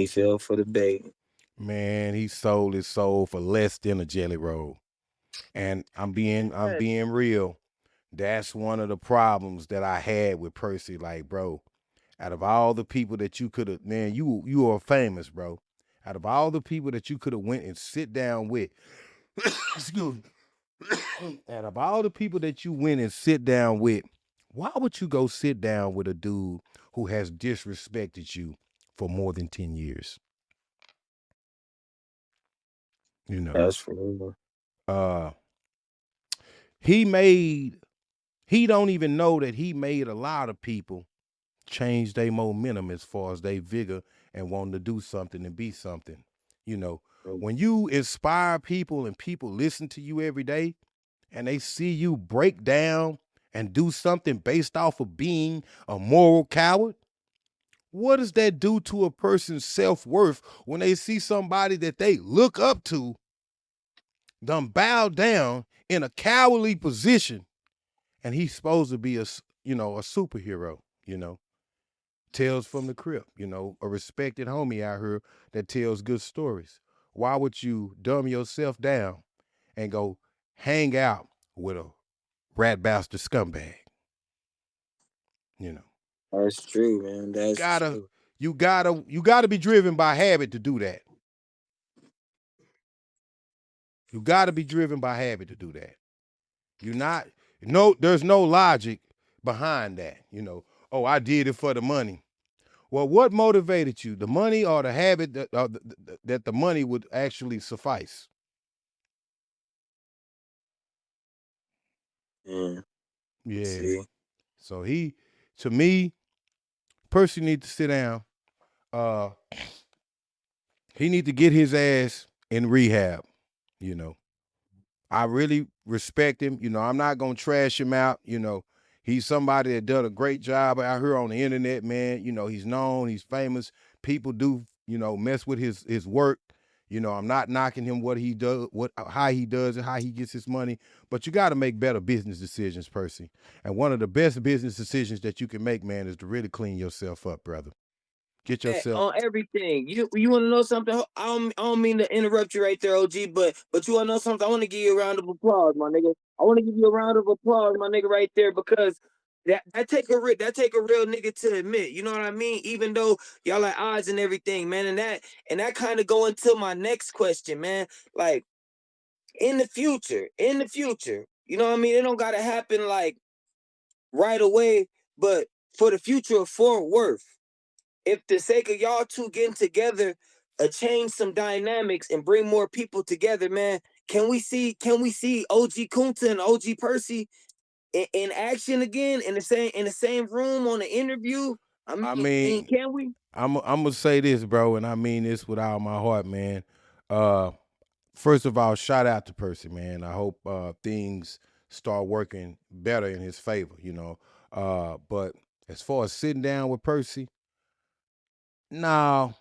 He fell for the bait. Man, he sold his soul for less than a jelly roll. And I'm Yes. being real. That's one of the problems that I had with Percy. Like, bro, out of all the people that you could have, man, you are famous, bro. Out of all the people that you could have went and sit down with, excuse me, out of all the people that you went and sit down with, why would you go sit down with a dude who has disrespected you for more than 10 years? You know, That's for real. uh, he made, he don't even know that he made a lot of people change their momentum as far as their vigor and wanting to do something and be something. You know, when you inspire people and people listen to you every day and they see you break down and do something based off of being a moral coward, what does that do to a person's self-worth when they see somebody that they look up to done bow down in a cowardly position and he's supposed to be a superhero, you know? Tales from the Crypt, a respected homie out here that tells good stories. Why would you dumb yourself down and go hang out with a rat bastard scumbag? You know, That's true, man. you That's gotta, true. you gotta be driven by habit to do that. You gotta be driven by habit to do that. You're not, no, there's no logic behind that. Oh, I did it for the money. Well, what motivated you? The money or the habit that the money would actually suffice? Yeah. Yeah. See, So to me, Percy need to sit down. Uh, he need to get his ass in rehab. You know, I really respect him. I'm not gonna trash him out. He's somebody that done a great job out here on the internet, man. He's known, he's famous. People do, mess with his work. I'm not knocking him what he does, how he does it, how he gets his money. But you got to make better business decisions, Percy. And one of the best business decisions that you can make, man, is to really clean yourself up, brother. Get yourself. On everything. You want to know something? I don't mean to interrupt you right there, OG, but you want to know something? I want to give you a round of applause, my nigga. I want to give you a round of applause, my nigga, right there, because that take a real nigga to admit. You know what I mean? Even though y'all like odds and everything, man, and that kind of go into my next question, man. Like in the future, you know what I mean? It don't gotta happen like right away, but for the future of Fort Worth, if the sake of y'all two getting together, change some dynamics and bring more people together, man. Can we see OG Kunta and OG Percy in action again in the same room on the interview? I I mean, and mean, can we? I'm gonna say this, bro, and I mean this with all my heart, man. Uh, First of all, shout out to Percy, man. I hope things start working better in his favor, But as far as sitting down with Percy, no,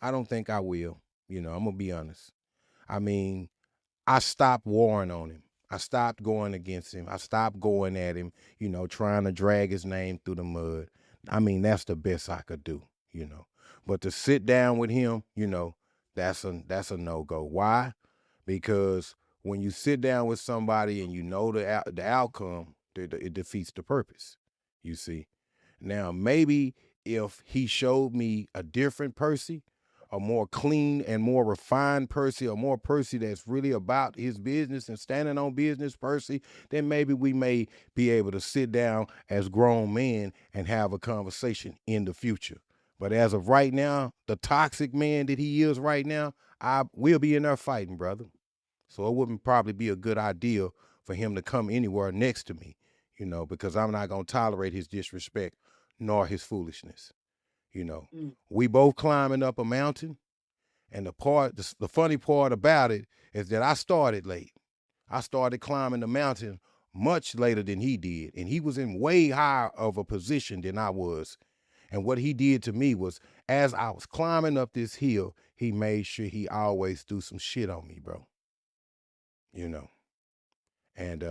I don't think I will. I'm gonna be honest. I mean, I stopped warring on him. I stopped going against him. I stopped going at him, trying to drag his name through the mud. I mean, that's the best I could do, you know. But to sit down with him, that's a no-go. Why? Because when you sit down with somebody and you know the outcome, it defeats the purpose. You see. Now, maybe if he showed me a different Percy, a more clean and more refined Percy, a more Percy that's really about his business and standing on business Percy, then maybe we may be able to sit down as grown men and have a conversation in the future. But as of right now, the toxic man that he is right now, I will be in there fighting, brother. So it wouldn't probably be a good idea for him to come anywhere next to me, because I'm not going to tolerate his disrespect nor his foolishness. You know, Mm. we both climbing up a mountain, and the funny part about it is that I started late. I started climbing the mountain much later than he did, and he was in way higher of a position than I was. And what he did to me was, as I was climbing up this hill, he made sure he always threw some shit on me, bro. You know, and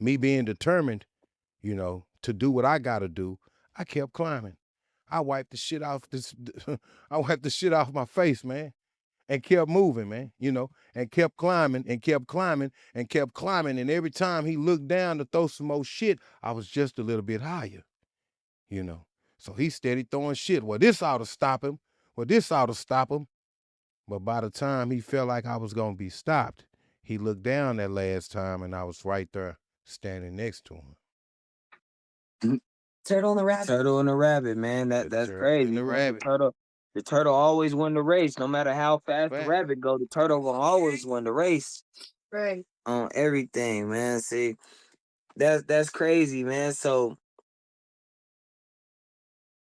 me being determined, to do what I got to do, I kept climbing. I wiped the shit off this. I wiped the shit off my face, man, and kept moving, man. You know, and kept climbing and kept climbing and kept climbing. And every time he looked down to throw some more shit, I was just a little bit higher. You know, so he steady throwing shit. Well, this ought to stop him. Well, this ought to stop him. But by the time he felt like I was gonna be stopped, he looked down that last time, and I was right there standing next to him. Turtle and the rabbit. Turtle and the rabbit, man. That's crazy. And the rabbit. The turtle always won the race, no matter how fast the rabbit go. The turtle will always win the race. Right. On everything, man. See, that's crazy, man. So